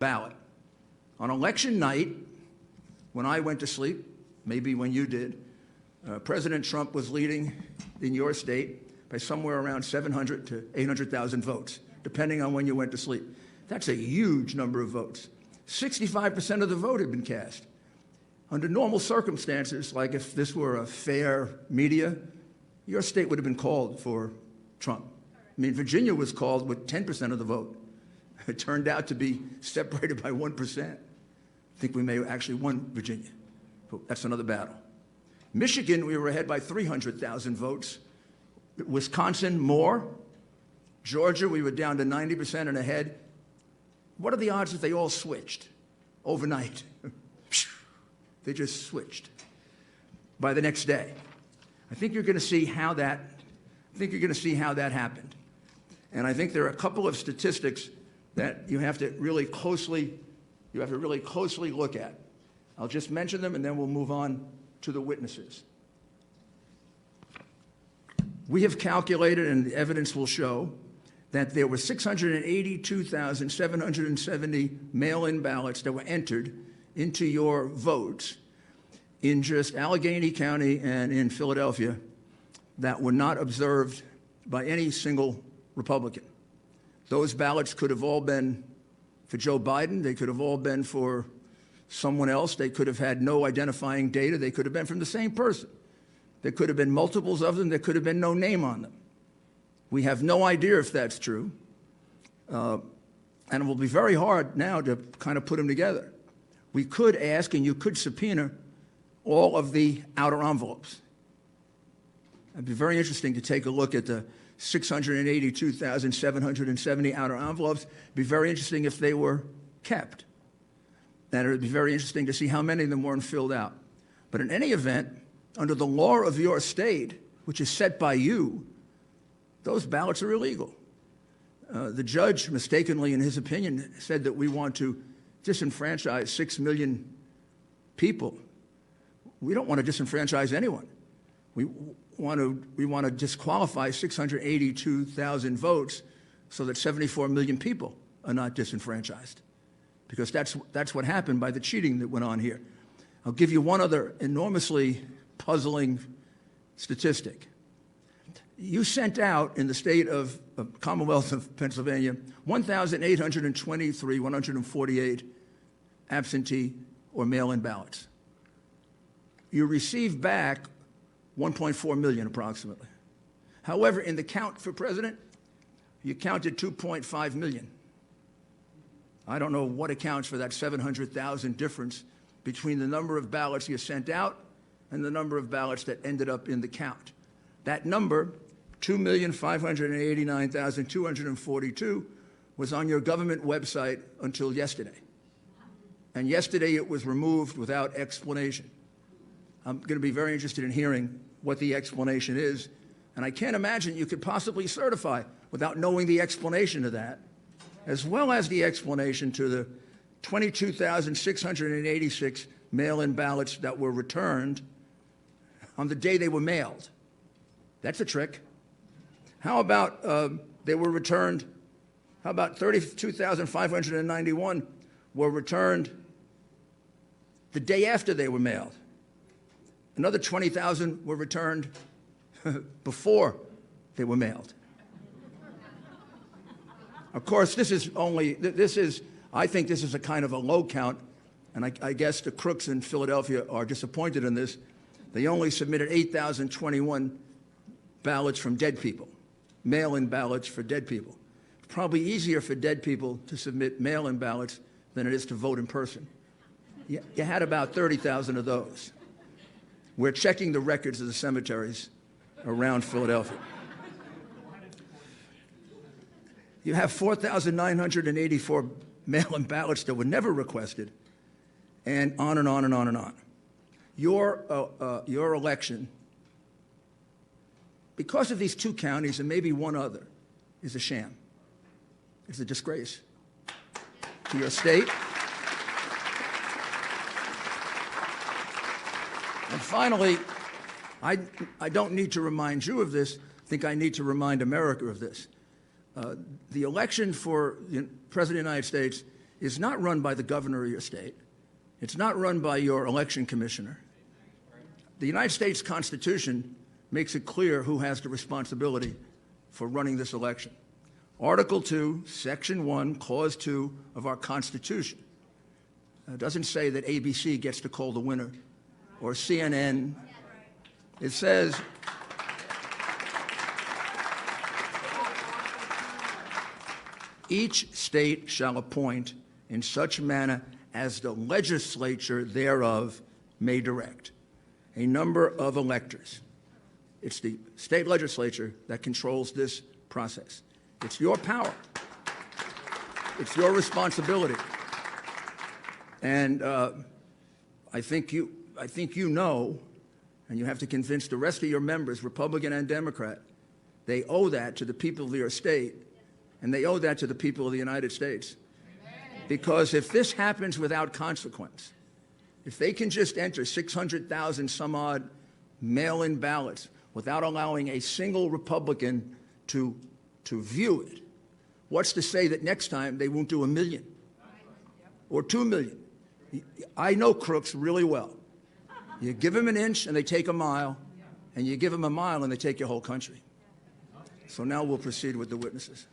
ballot. On election night, when I went to sleep, maybe when you did, President Trump was leading in your state by somewhere around 700 to 800,000 votes, depending on when you went to sleep. That's a huge number of votes. 65% of the vote had been cast. Under normal circumstances, like if this were a fair media, your state would have been called for Trump. I mean, Virginia was called with 10% of the vote. It turned out to be separated by 1%. I think we may have actually won Virginia, but that's another battle. Michigan, we were ahead by 300,000 votes. Wisconsin, more. Georgia, we were down to 90% and ahead. What are the odds that they all switched overnight? They just switched by the next day. I think you're going to see how that. Happened, and I think there are a couple of statistics that you have to really closely look at. I'll just mention them, and then we'll move on to the witnesses. We have calculated, and the evidence will show, that there were 682,770 mail-in ballots that were entered into your votes in just Allegheny County and in Philadelphia that were not observed by any single Republican. Those ballots could have all been for Joe Biden. They could have all been for someone else. They could have had no identifying data. They could have been from the same person. There could have been multiples of them. There could have been no name on them. We have no idea if that's true. And it will be very hard now to kind of put them together. We could ask, and you could subpoena, all of the outer envelopes. It'd be very interesting to take a look at the 682,770 outer envelopes. It'd be very interesting if they were kept. And it would be very interesting to see how many of them weren't filled out. But in any event, under the law of your state, which is set by you, those ballots are illegal. The judge, mistakenly in his opinion, said that we want to disenfranchise 6 million people. We don't want to disenfranchise anyone. We want to disqualify 682,000 votes so that 74 million people are not disenfranchised, because that's what happened by the cheating that went on here. I'll give you one other enormously puzzling statistic. You sent out in the state of Commonwealth of Pennsylvania 148 absentee or mail-in ballots. You received back 1.4 million approximately. However, in the count for president, you counted 2.5 million. I don't know what accounts for that 700,000 difference between the number of ballots you sent out and the number of ballots that ended up in the count. That number, 2,589,242, was on your government website until yesterday. And yesterday it was removed without explanation. I'm going to be very interested in hearing what the explanation is. And I can't imagine you could possibly certify without knowing the explanation to that, as well as the explanation to the 22,686 mail-in ballots that were returned on the day they were mailed. That's a trick. How about they were returned? How about 32,591 were returned the day after they were mailed? Another 20,000 were returned before they were mailed. Of course, I think this is a kind of a low count, and I guess the crooks in Philadelphia are disappointed in this. They only submitted 8,021 ballots from dead people, mail-in ballots for dead people. It's probably easier for dead people to submit mail-in ballots than it is to vote in person. You had about 30,000 of those. We're checking the records of the cemeteries around Philadelphia. You have 4,984 mail-in ballots that were never requested, and on and on and on and on. Your election, because of these two counties and maybe one other, is a sham. It's a disgrace to your state. And finally, I don't need to remind you of this. I think I need to remind America of this. The election for President of the United States is not run by the governor of your state. It's not run by your election commissioner. The United States Constitution makes it clear who has the responsibility for running this election. Article 2, Section 1, Clause 2 of our Constitution doesn't say that ABC gets to call the winner or CNN. It says each state shall appoint in such manner as the legislature thereof may direct a number of electors. It's the state legislature that controls this process. It's your power. It's your responsibility. And I think you know, and you have to convince the rest of your members, Republican and Democrat, they owe that to the people of your state, and they owe that to the people of the United States. Because if this happens without consequence, if they can just enter 600,000 some odd mail-in ballots without allowing a single Republican to view it, what's to say that next time they won't do 1 million or 2 million? I know crooks really well. You give them an inch and they take a mile, and you give them a mile and they take your whole country. So now we'll proceed with the witnesses.